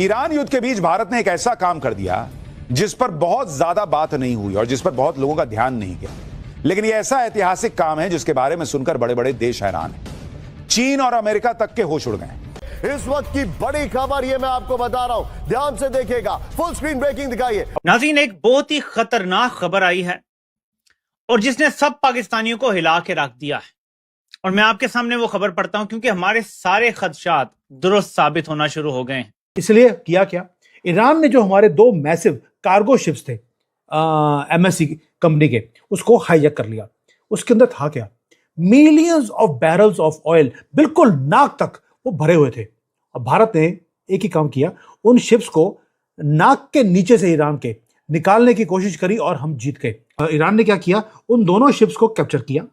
Iran युद्ध के बीच भारत ने एक ऐसा काम कर दिया जिस पर बहुत ज्यादा बात नहीं हुई और जिस पर बहुत लोगों का ध्यान नहीं गया, लेकिन यह ऐसा ऐतिहासिक काम है जिसके बारे में सुनकर बड़े बड़े देश हैरान हैं। चीन और अमेरिका तक के होश उड़ गए। इस वक्त की बड़ी खबर ये मैं आपको बता रहा हूं, ध्यान से देखिएगा, फुल स्क्रीन ब्रेकिंग दिखाइए। नाज़रीन, एक बहुत ही खतरनाक खबर आई है और जिसने सब पाकिस्तानियों को हिला के रख दिया है। और मैं आपके सामने वो खबर पढ़ता हूं क्योंकि हमारे सारे खदशात दुरुस्त साबित होना शुरू हो गए हैं। इसलिए किया क्या, ईरान ने जो हमारे दो मैसिव कार्गो शिप्स थे एमएससी कंपनी के, उसको हाईजैक कर लिया। उसके अंदर था क्या, millions of barrels of oil बिल्कुल नाक तक वो भरे हुए थे। और भारत ने एक ही काम किया, उन शिप्स को नाक के नीचे से ईरान के निकालने की कोशिश करी और हम जीत गए। ईरान ने क्या किया, उन दोनों शिप्स को कैप्चर किया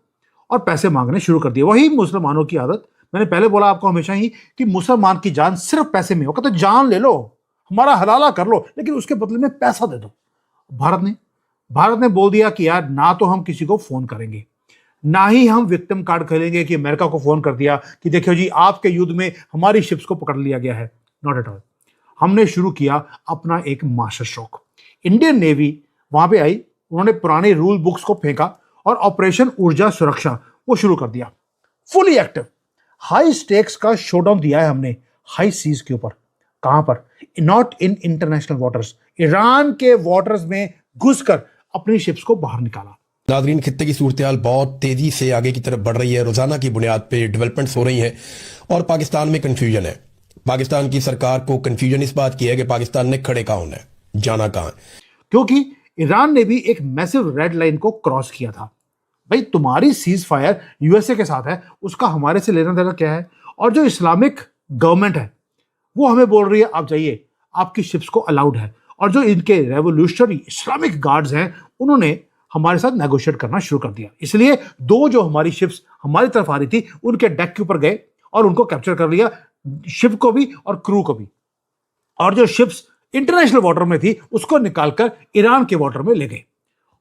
और पैसे मांगने शुरू कर दिए। वही मुसलमानों की आदत, मैंने पहले बोला आपको हमेशा ही कि मुसलमान की जान सिर्फ पैसे में हो। कहते जान ले लो, हमारा हलाला कर लो, लेकिन उसके बदले में पैसा दे दो। भारत ने बोल दिया कि यार ना तो हम किसी को फोन करेंगे, ना ही हम विक्टिम कार्ड खेलेंगे कि अमेरिका को फोन कर दिया कि देखियो जी आपके युद्ध में हमारी शिप्स को पकड़ लिया गया है। Not at all. हमने शुरू किया अपना एक मास्टर स्ट्रोक। इंडियन नेवी वहां पे आई, उन्होंने पुराने रूल बुक्स को फेंका और ऑपरेशन ऊर्जा सुरक्षा वो शुरू कर दिया, फुली एक्टिव। हाई स्टेक्स का शोडाउन दिया है हमने हाई सीज के ऊपर। कहां पर? Not in international waters, Iran के वाटर्स में घुसकर अपनी शिप्स को बाहर निकाला। नाज़रीन, खित्ते की सूरत-ए-हाल बहुत तेजी से आगे की तरफ बढ़ रही है। रोजाना की बुनियाद पे डेवलपमेंट्स हो रही हैं और पाकिस्तान में कंफ्यूजन है। पाकिस्तान की सरकार को कंफ्यूजन इस बात की है कि पाकिस्तान ने खड़े कहां होना है, जाना कहां है। क्योंकि ईरान ने भी एक मैसिव रेड लाइन को क्रॉस किया था। भाई तुम्हारी सीज फायर यूएसए के साथ है, उसका हमारे से लेना देना क्या है? और जो इस्लामिक गवर्नमेंट है वो हमें बोल रही है आप जाइए, आपकी शिप्स को अलाउड है। और जो इनके रेवोल्यूशनरी इस्लामिक गार्ड्स हैं उन्होंने हमारे साथ नेगोशिएट करना शुरू कर दिया। इसलिए दो जो हमारी शिप्स हमारी तरफ आ रही थी उनके डेक के ऊपर गए और उनको कैप्चर कर लिया, शिप को भी और क्रू को भी। और जो शिप्स इंटरनेशनल वाटर में थी उसको निकालकर ईरान के वाटर में ले गए।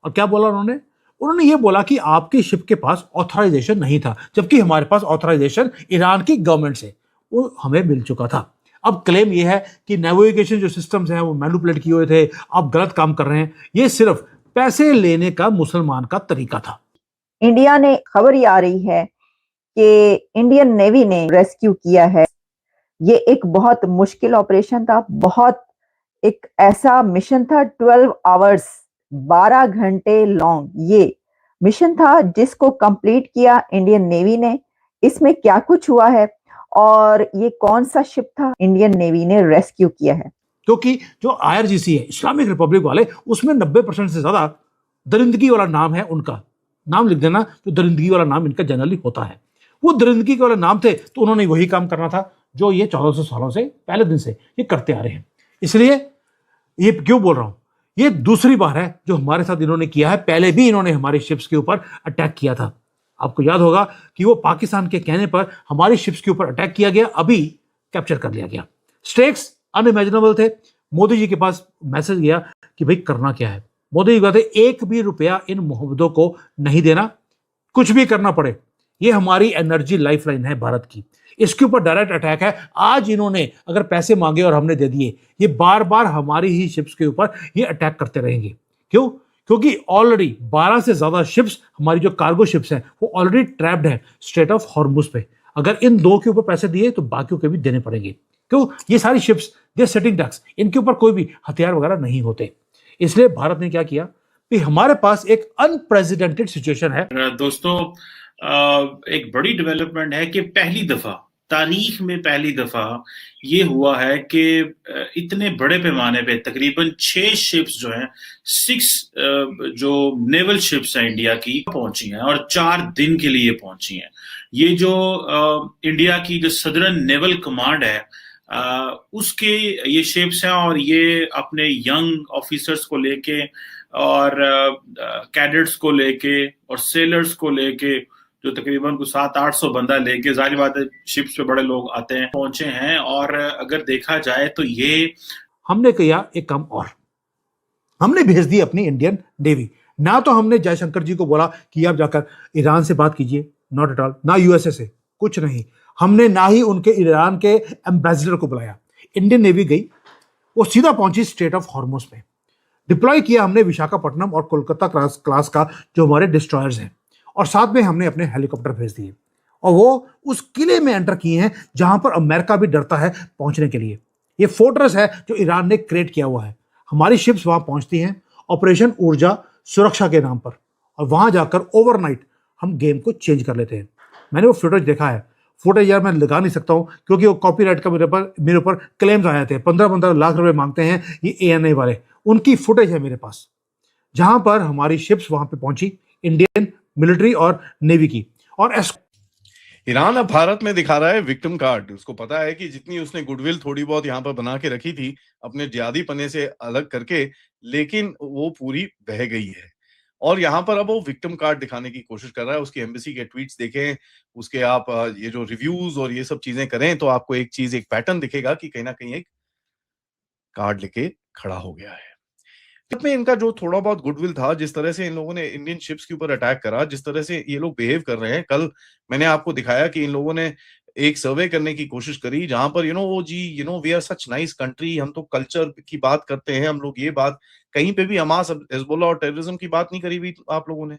और क्या बोला उन्होंने ये बोला कि आपकी शिप के पास ऑथराइजेशन नहीं था, जबकि हमारे पास ऑथराइजेशन ईरान की गवर्नमेंट से वो हमें मिल चुका था। अब क्लेम ये है कि नेविगेशन जो सिस्टम्स हैं वो मैनिपुलेट किए हुए थे, आप गलत काम कर रहे हैं। ये सिर्फ पैसे लेने का मुसलमान का तरीका था। इंडिया ने खबर ये आ रही है कि इंडियन नेवी ने रेस्क्यू किया है। ये एक बहुत मुश्किल ऑपरेशन था, बहुत एक ऐसा मिशन था, 12 आवर्स 12 घंटे लॉन्ग ये मिशन था जिसको कंप्लीट किया इंडियन नेवी ने। इसमें क्या कुछ हुआ है और ये कौन सा शिप था इंडियन नेवी ने रेस्क्यू किया है? क्योंकि जो IRGC है इस्लामिक रिपब्लिक वाले, उसमें 90% से ज्यादा दरिंदगी वाला नाम है। उनका नाम लिख देना, जो दरिंदगी वाला नाम इनका जनरली होता है। वो दरिंदगी वाले नाम थे तो उन्होंने वही काम करना था जो ये 1400 सालों से पहले दिन से ये करते आ रहे हैं। इसलिए ये क्यों बोल रहा हूं, ये दूसरी बार है जो हमारे साथ इन्होंने किया है। पहले भी इन्होंने हमारी शिप्स के ऊपर अटैक किया था। आपको याद होगा कि वो पाकिस्तान के कहने पर हमारी शिप्स के ऊपर अटैक किया गया, अभी कैप्चर कर लिया गया। स्टेक्स अनइमेजिनेबल थे। मोदी जी के पास मैसेज गया कि भाई करना क्या है। मोदी जी कहते एक भी रुपया इन मोहब्बतों को नहीं देना, कुछ भी करना पड़े। ये हमारी एनर्जी लाइफलाइन है भारत की, इसके ऊपर डायरेक्ट अटैक है। आज इन्होंने अगर पैसे मांगे और हमने दे दिए, ये बार बार हमारी ही शिप्स के ऊपर ये अटैक करते रहेंगे। क्यों? क्योंकि ऑलरेडी 12 से ज्यादा शिप्स, हमारी जो कार्गो शिप्स हैं वो ऑलरेडी ट्रैप्ड है स्ट्रेट ऑफ हॉर्मुज पे। अगर इन दो के ऊपर पैसे दिए तो बाकियों के भी देने पड़ेंगे। क्यों? ये सारी शिप्स दे सेटिंग डक्स, इनके ऊपर कोई भी हथियार वगैरह नहीं होते। इसलिए भारत ने क्या किया कि हमारे पास एक अनप्रेसिडेंटेड सिचुएशन है। दोस्तों, एक बड़ी डेवलपमेंट है कि पहली दफा तारीख में पहली दफा ये हुआ है कि इतने बड़े पैमाने पे तकरीबन 6 शिप्स जो हैं, 6 जो नेवल शिप्स हैं इंडिया की पहुंची हैं और 4 दिन के लिए पहुंची हैं। ये जो इंडिया की जो सदर्न नेवल कमांड है उसके ये शिप्स हैं और ये अपने यंग ऑफिसर्स को लेके और कैडेट्स को लेके और सेलर्स को लेके, जो तकरीबन 700-800 बंदा लेके, जाहिर बात है शिप्स पे बड़े लोग आते हैं, पहुंचे हैं। और अगर देखा जाए तो ये हमने किया एक काम और, हमने भेज दी अपनी इंडियन नेवी। ना तो हमने जयशंकर जी को बोला कि आप जाकर ईरान से बात कीजिए, नॉट एट ऑल, ना यूएसए से, कुछ नहीं। हमने ना ही उनके ईरान के एम्बेसडर को बुलाया। इंडियन नेवी गई, वो सीधा पहुंची स्ट्रेट ऑफ हॉर्मुज में। डिप्लॉय किया हमने विशाखापट्टनम और कोलकाता क्लास का जो हमारे डिस्ट्रॉयर्स हैं, और साथ में हमने अपने हेलीकॉप्टर भेज दिए, और वो उस किले में एंटर किए हैं जहां पर अमेरिका भी डरता है पहुंचने के लिए। ये फोर्ट्रेस है जो ईरान ने क्रिएट किया हुआ है। हमारी शिप्स वहां पहुंचती हैं ऑपरेशन ऊर्जा सुरक्षा के नाम पर, और वहां जाकर ओवरनाइट हम गेम को चेंज कर लेते हैं। मैंने वो फुटेज देखा है। फुटेज यार मैं लगा नहीं सकता हूँ क्योंकि वो कॉपीराइट का मेरे ऊपर क्लेम्स आए थे। 15-15 लाख रुपए मांगते हैं ये ANI वाले। उनकी फुटेज है मेरे पास जहां पर हमारी शिप्स वहां पे पहुंची, इंडियन मिलिट्री और नेवी की। और ईरान अब भारत में दिखा रहा है विक्टिम कार्ड। उसको पता है कि जितनी उसने गुडविल थोड़ी बहुत यहाँ पर बना के रखी थी अपने जिहादी पने से अलग करके, लेकिन वो पूरी बह गई है, और यहाँ पर अब वो विक्टिम कार्ड दिखाने की कोशिश कर रहा है। उसकी एम्बेसी के ट्वीट्स देखें, उसके आप ये जो रिव्यूज और ये सब चीजें करें, तो आपको एक चीज, एक पैटर्न दिखेगा कि कहीं ना कहीं एक कार्ड लेके खड़ा हो गया है। में इनका जो थोड़ा बहुत गुडविल था, जिस तरह से इन लोगों ने इंडियन शिप्स के ऊपर अटैक करा, जिस तरह से ये लोग बिहेव कर रहे हैं, कल मैंने आपको दिखाया कि इन लोगों ने एक सर्वे करने की कोशिश करी जहां पर we are such nice country, हम तो कल्चर की बात करते हैं, हम लोग ये बात कहीं पे भी हमास हिजबुल्लाह और टेररिज्म की बात नहीं करी हुई आप लोगों ने।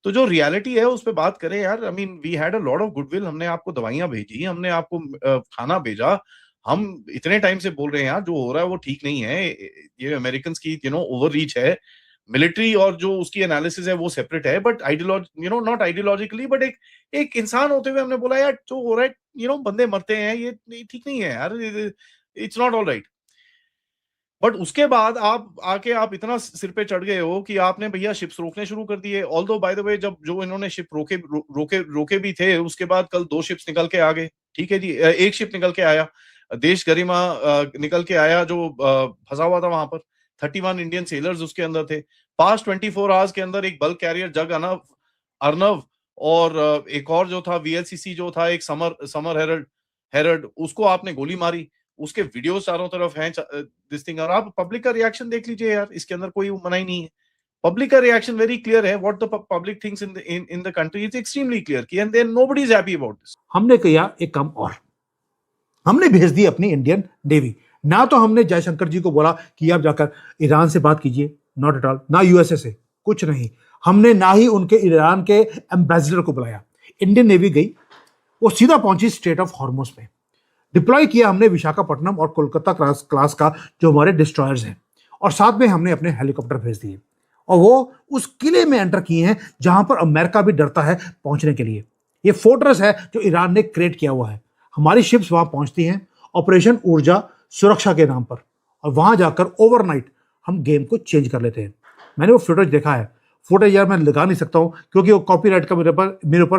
तो जो रियलिटी है उस पर बात करें यार। I mean we had a lot of goodwill, हमने आपको दवाइयां भेजी, हमने आपको खाना भेजा, हम इतने टाइम से बोल रहे हैं यार जो हो रहा है वो ठीक नहीं है। ये अमेरिकन की ओवर रीच है। मिलिट्री और जो उसकी एनालिसिस है वो सेपरेट है, बट नॉट आइडियोलॉजिकली, बट एक इंसान होते हुए हमने बोला यार जो हो रहा है, बंदे मरते हैं, ये ठीक नहीं है यार, it's not all right. But उसके बाद आप इतना सिर पे चढ़ गए हो कि आपने भैया शिप्स रोकने शुरू कर दिए। ऑल्दो बाय द वे जब जो इन्होंने शिप रोके भी थे, उसके बाद कल 2 शिप्स निकल के आ गए। ठीक है जी, एक शिप निकल के आया, देश गरिमा निकल के आया, जो फंसा हुआ था वहां पर। 31 इंडियन सेलर्स उसके अंदर थे। पास्ट 24 आवर्स के अंदर एक बल्क कैरियर जग अर्नव और एक और जो था VLCC जो था, एक समर हेरल्ड, उसको आपने गोली मारी। उसके वीडियो चारों तरफ हैं दिस थिंग। और आप पब्लिक का रिएक्शन देख लीजिए यार, इसके अंदर कोई मनाही नहीं है। पब्लिक का रिएक्शन वेरी क्लियर है। What the public thinks in the country is extremely clear कि and then nobody is happy about this. हमने किया एक काम और, हमने भेज दी अपनी इंडियन नेवी। ना तो हमने जयशंकर जी को बोला कि आप जाकर ईरान से बात कीजिए, नॉट एट ऑल, ना USA से, कुछ नहीं। हमने ना ही उनके ईरान के एम्बेसडर को बुलाया। इंडियन नेवी गई, वो सीधा पहुंची स्ट्रेट ऑफ हॉर्मुज में। डिप्लॉय किया हमने विशाखापट्टनम और कोलकाता क्लास का जो हमारे डिस्ट्रॉयर्स हैं, और साथ में हमने अपने हेलीकॉप्टर भेज दिए, और वो उस किले में एंटर किए हैं जहां पर अमेरिका भी डरता है पहुंचने के लिए। ये फोर्ट्रेस है जो ईरान ने क्रिएट किया हुआ है। हमारी शिप्स वहां पहुंचती हैं ऑपरेशन ऊर्जा सुरक्षा के नाम पर, और वहां जाकर ओवरनाइट हम गेम को चेंज कर लेते हैं। मैंने वो फुटेज देखा है। फुटेज यार मैं लगा नहीं सकता हूँ क्योंकि वो कॉपीराइट का मेरे ऊपर